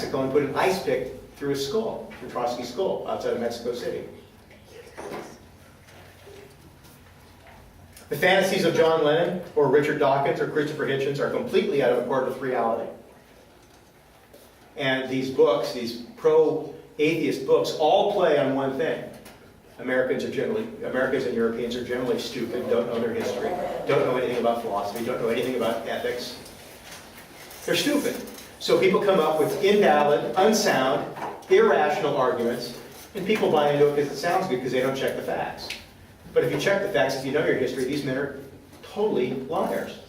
Mexico and put an ice pick through his skull, through Trotsky's skull, outside of Mexico City. The fantasies of John Lennon or Richard Dawkins or Christopher Hitchens are completely out of accord with reality. And these books, these pro-atheist books, all play on one thing. Americans and Europeans are generally stupid, don't know their history, don't know anything about philosophy, don't know anything about ethics. They're stupid. So people come up with invalid, unsound, irrational arguments, and people buy into it because it sounds good because they don't check the facts. But if you check the facts, if you know your history, these men are totally liars.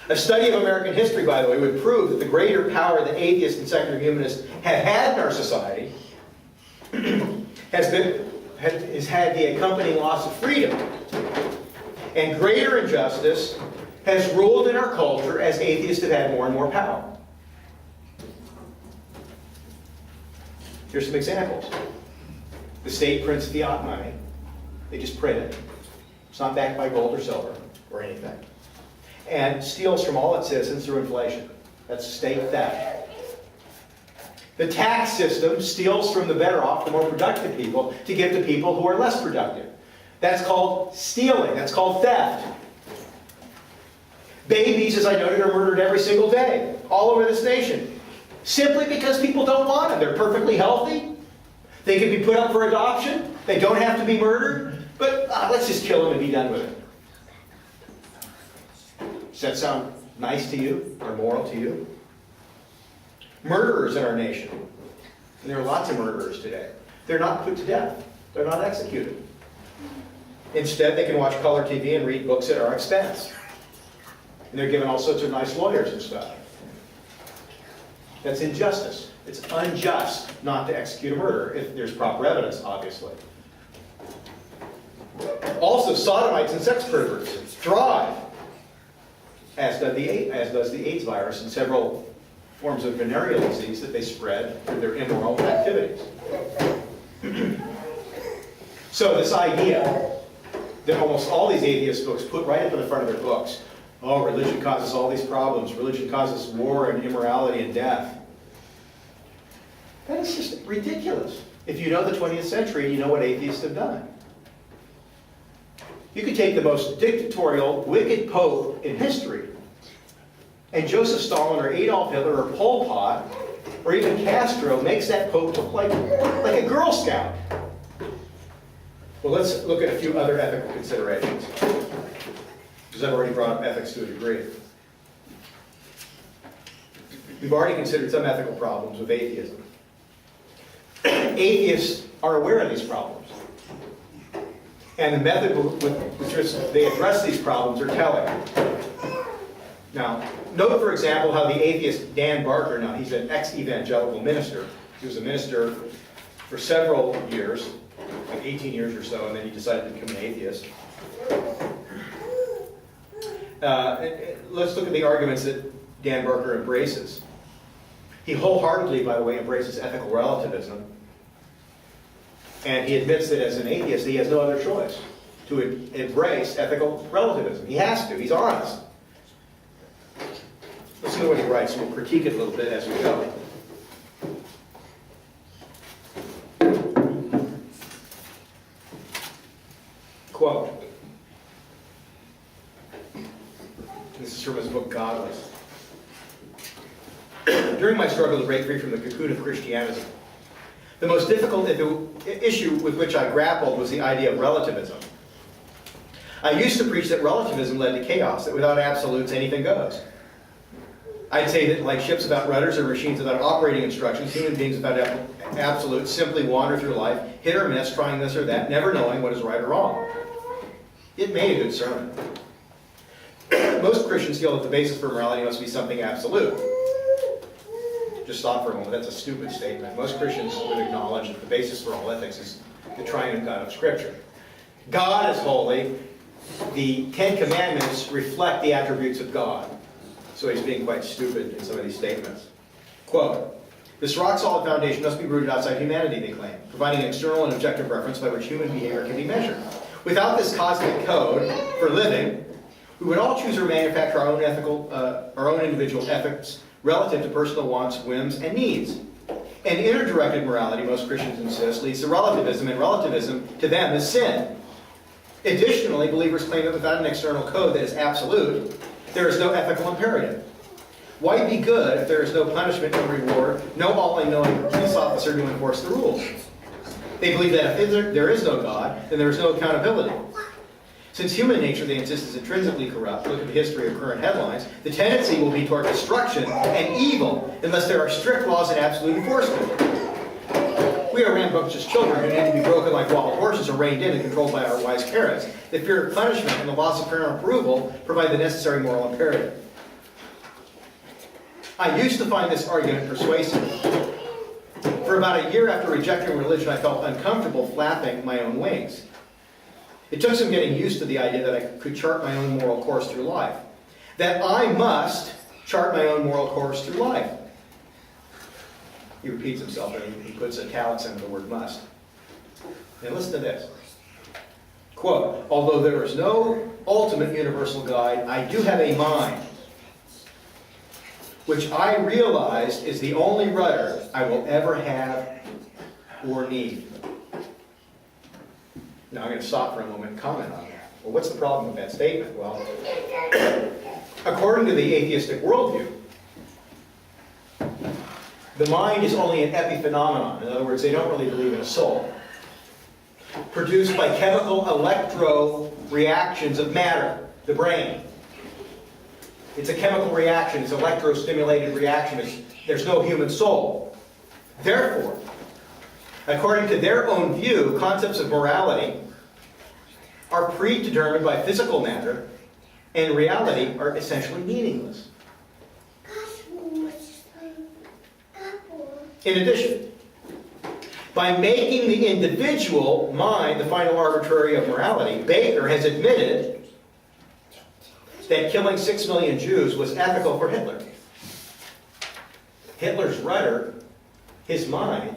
A study of American history, by the way, would prove that the greater power that atheists and secular humanists have had in our society has had the accompanying loss of freedom. And greater injustice has ruled in our culture as atheists have had more and more power. Here's some examples. The state prints fiat money. They just print it. It's not backed by gold or silver or anything. And steals from all its citizens through inflation. That's state theft. The tax system steals from the better off, the more productive people, to give to people who are less productive. That's called stealing. That's called theft. Babies, as I noted, are murdered every single day, all over this nation. Simply because people don't want them. They're perfectly healthy. They can be put up for adoption. They don't have to be murdered. But let's just kill them and be done with it. Does that sound nice to you or moral to you? Murderers in our nation. And there are lots of murderers today. They're not put to death. They're not executed. Instead, they can watch color TV and read books at our expense. And they're given all sorts of nice lawyers and stuff. That's injustice. It's unjust not to execute a murderer if there's proper evidence, obviously. Also, sodomites and sex perverts thrive, as does the AIDS virus and several forms of venereal disease that they spread through their immoral activities. So this idea that almost all these atheist books put right up in the front of their books, oh, religion causes all these problems, religion causes war and immorality and death. That is just ridiculous. If you know the 20th century, you know what atheists have done. You could take the most dictatorial, wicked pope in history, and Joseph Stalin or Adolf Hitler or Pol Pot or even Castro makes that pope look like a Girl Scout. Well, let's look at a few other ethical considerations, because I've already brought up ethics to a degree. We've already considered some ethical problems with atheism. Atheists are aware of these problems. And the method with which they address these problems are telling. Now, note, for example, how the atheist Dan Barker, now he's an ex-evangelical minister. He was a minister for several years, like 18 years or so, and then he decided to become an atheist. Let's look at the arguments that Dan Barker embraces. He wholeheartedly, by the way, embraces ethical relativism. And he admits that as an atheist, he has no other choice to embrace ethical relativism. He has to. He's honest. Listen to what he writes. We'll critique it a little bit as we go. Quote. This is from his book, Godless. During my struggle to break free from the cocoon of Christianity, the most difficult issue with which I grappled was the idea of relativism. I used to preach that relativism led to chaos, that without absolutes anything goes. I'd say that like ships without rudders or machines without operating instructions, human beings without absolutes simply wander through life, hit or miss, trying this or that, never knowing what is right or wrong. It made a good sermon. Most Christians feel that the basis for morality must be something absolute. Just stop for a moment. That's a stupid statement. Most Christians would acknowledge that the basis for all ethics is the triune God of Scripture. God is holy. The Ten Commandments reflect the attributes of God. So he's being quite stupid in some of these statements. Quote, this rock-solid foundation must be rooted outside humanity, they claim, providing an external and objective reference by which human behavior can be measured. Without this cosmic code for living, we would all choose or manufacture our own individual ethics relative to personal wants, whims, and needs. And inner-directed morality, most Christians insist, leads to relativism, and relativism to them is sin. Additionally, believers claim that without an external code that is absolute, there is no ethical imperative. Why be good if there is no punishment, no reward, no all-knowing police officer to enforce the rules? They believe that if there is no God, then there is no accountability. Since human nature, they insist, is intrinsically corrupt, look at the history of current headlines, the tendency will be toward destruction and evil unless there are strict laws and absolute enforcement. We are rambunctious children who need to be broken like wild horses or reined in and controlled by our wise parents. The fear of punishment and the loss of parental approval provide the necessary moral imperative. I used to find this argument persuasive. For about a year after rejecting religion, I felt uncomfortable flapping my own wings. It took some getting used to the idea that I could chart my own moral course through life. That I must chart my own moral course through life. He repeats himself and he puts italics into the word must. Now listen to this. Quote, although there is no ultimate universal guide, I do have a mind, which I realized is the only rudder I will ever have or need. Now I'm going to stop for a moment and comment on that. Well, what's the problem with that statement? Well, according to the atheistic worldview, the mind is only an epiphenomenon. In other words, they don't really believe in a soul. Produced by chemical electro reactions of matter, the brain. It's a chemical reaction. It's an electro-stimulated reaction. There's no human soul. Therefore, according to their own view, concepts of morality are predetermined by physical matter, and reality are essentially meaningless. In addition, by making the individual mind the final arbitrary of morality, Baker has admitted that killing 6 million Jews was ethical for Hitler. Hitler's rudder, his mind,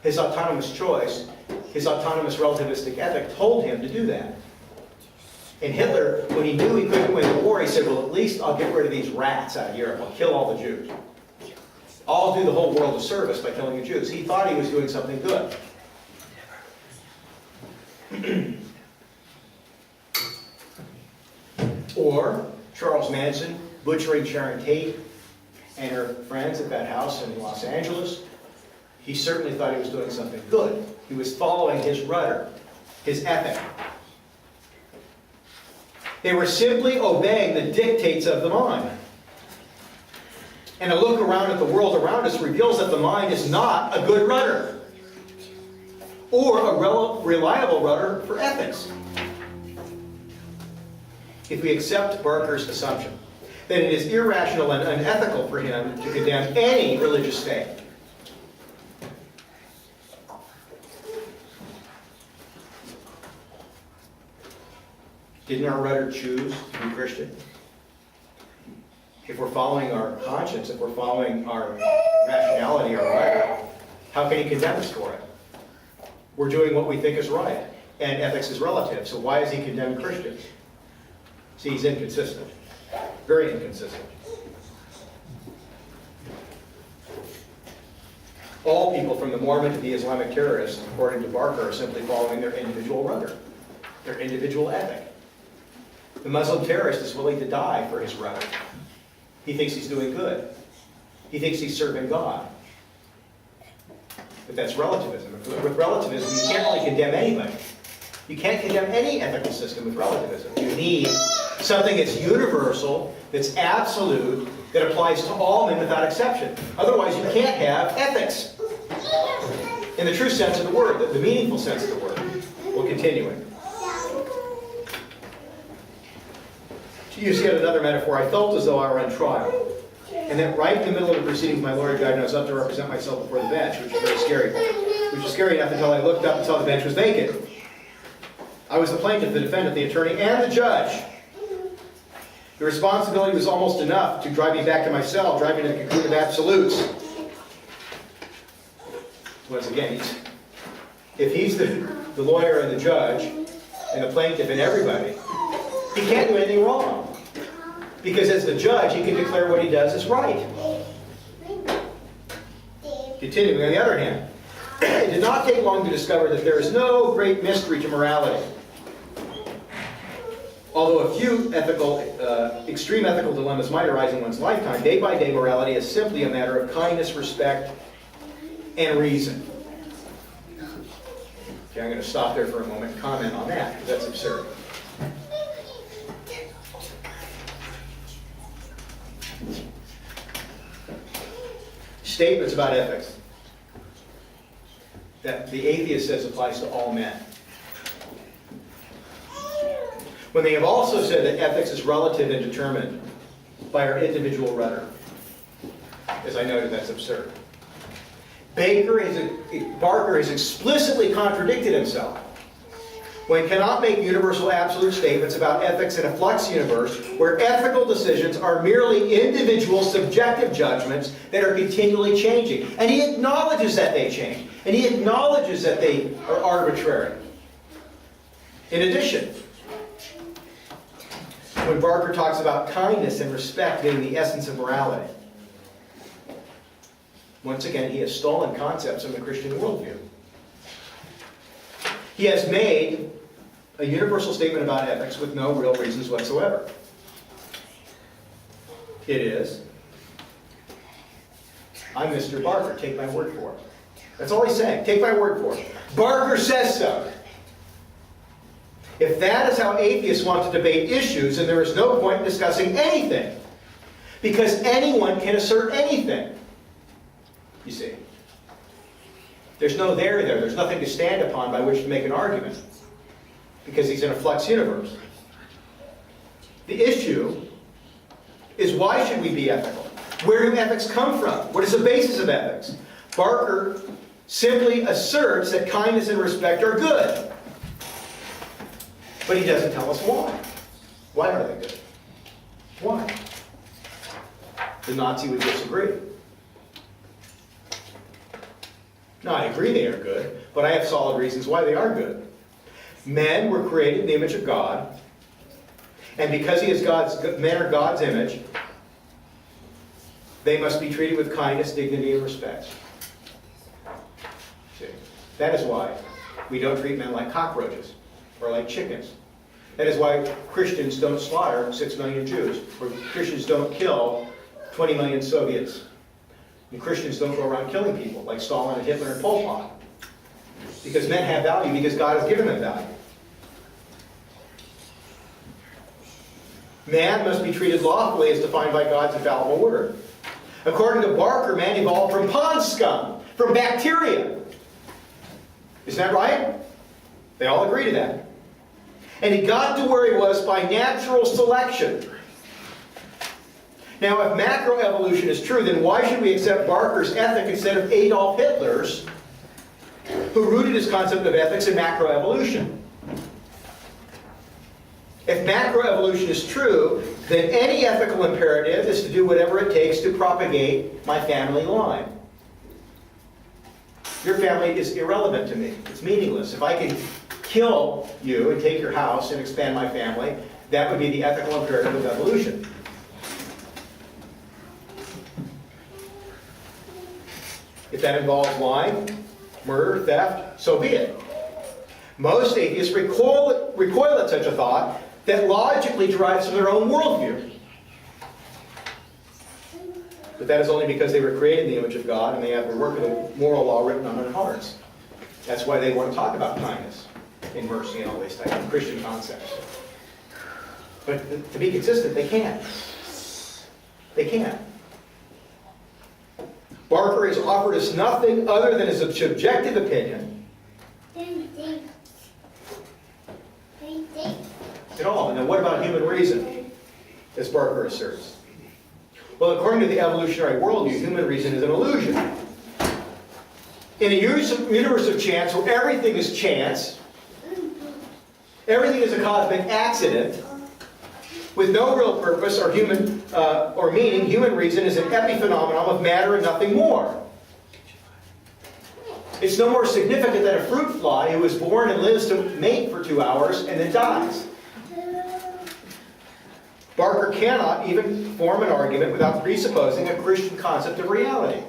his autonomous choice, his autonomous relativistic ethic told him to do that. And Hitler, when he knew he couldn't win the war, he said, well, at least I'll get rid of these rats out of Europe. I'll kill all the Jews. I'll do the whole world a service by killing the Jews. He thought he was doing something good. Or Charles Manson butchering Sharon Tate and her friends at that house in Los Angeles. He certainly thought he was doing something good. He was following his rudder, his ethic. They were simply obeying the dictates of the mind. And a look around at the world around us reveals that the mind is not a good rudder or a reliable rudder for ethics. If we accept Barker's assumption that it is irrational and unethical for him to condemn any religious faith, didn't our rudder choose to be Christian? If we're following our conscience, if we're following our rationality, our rudder, how can he condemn us for it? We're doing what we think is right, and ethics is relative, so why is he condemning Christians? See, he's inconsistent. Very inconsistent. All people, from the Mormon to the Islamic terrorist, according to Barker, are simply following their individual rudder, their individual ethic. The Muslim terrorist is willing to die for his rudder. He thinks he's doing good. He thinks he's serving God. But that's relativism. With relativism, you can't really condemn anybody. You can't condemn any ethical system with relativism. You need something that's universal, that's absolute, that applies to all men without exception. Otherwise, you can't have ethics. In the true sense of the word, the meaningful sense of the word. We'll continue it. To use yet another metaphor, I felt as though I were on trial. And then right in the middle of the proceedings, my lawyer died and I was up to represent myself before the bench, which was very scary. Which was scary enough until I looked up and saw the bench was vacant. I was the plaintiff, the defendant, the attorney, and the judge. The responsibility was almost enough to drive me back to my cell, drive me to the cocoon of absolutes. Once again, if he's the lawyer and the judge, and the plaintiff and everybody, he can't do anything wrong. Because as the judge, he can declare what he does is right. Continuing, on the other hand, it did not take long to discover that there is no great mystery to morality. Although a few extreme ethical dilemmas might arise in one's lifetime, day by day morality is simply a matter of kindness, respect, and reason. Okay, I'm going to stop there for a moment and comment on that, because that's absurd. Statements about ethics that the atheist says applies to all men. When they have also said that ethics is relative and determined by our individual rudder. As I noted, that's absurd. Barker has explicitly contradicted himself when he cannot make universal absolute statements about ethics in a flux universe where ethical decisions are merely individual subjective judgments that are continually changing. And he acknowledges that they change. And he acknowledges that they are arbitrary. In addition, when Barker talks about kindness and respect being the essence of morality, once again, he has stolen concepts from the Christian worldview. He has made a universal statement about ethics with no real reasons whatsoever. It is, I'm Mr. Barker, take my word for it. That's all he's saying, take my word for it. Barker says so. If that is how atheists want to debate issues, then there is no point in discussing anything. Because anyone can assert anything. You see. There's no there there. There's nothing to stand upon by which to make an argument. Because he's in a flux universe. The issue is, why should we be ethical? Where do ethics come from? What is the basis of ethics? Barker simply asserts that kindness and respect are good. But he doesn't tell us why. Why are they good? Why? The Nazi would disagree. No, I agree they are good, but I have solid reasons why they are good. Men were created in the image of God, and because men are God's image, they must be treated with kindness, dignity, and respect. See? That is why we don't treat men like cockroaches or like chickens. That is why Christians don't slaughter 6 million Jews, or Christians don't kill 20 million Soviets. And Christians don't go around killing people like Stalin and Hitler and Pol Pot. Because men have value, because God has given them value. Man must be treated lawfully as defined by God's infallible word. According to Barker, man evolved from pond scum, from bacteria. Isn't that right? They all agree to that. And he got to where he was by natural selection. Now, if macroevolution is true, then why should we accept Barker's ethic instead of Adolf Hitler's, who rooted his concept of ethics in macroevolution? If macroevolution is true, then any ethical imperative is to do whatever it takes to propagate my family line. Your family is irrelevant to me. It's meaningless. If I can kill you and take your house and expand my family, that would be the ethical imperative of evolution. If that involves lying, murder, theft, so be it. Most atheists recoil at such a thought that logically derives from their own worldview. But that is only because they were created in the image of God and they have the work of the moral law written on their hearts. That's why they want to talk about kindness and mercy and all these types of Christian concepts. But to be consistent, they can't. They can't. Barker has offered us nothing other than his subjective opinion at all. And then what about human reason, as Barker asserts? Well, according to the evolutionary worldview, human reason is an illusion. In a universe of chance where everything is chance, everything is a cosmic accident, with no real purpose or meaning, human reason is an epiphenomenon of matter and nothing more. It's no more significant than a fruit fly who is born and lives to mate for 2 hours and then dies. Barker cannot even form an argument without presupposing a Christian concept of reality.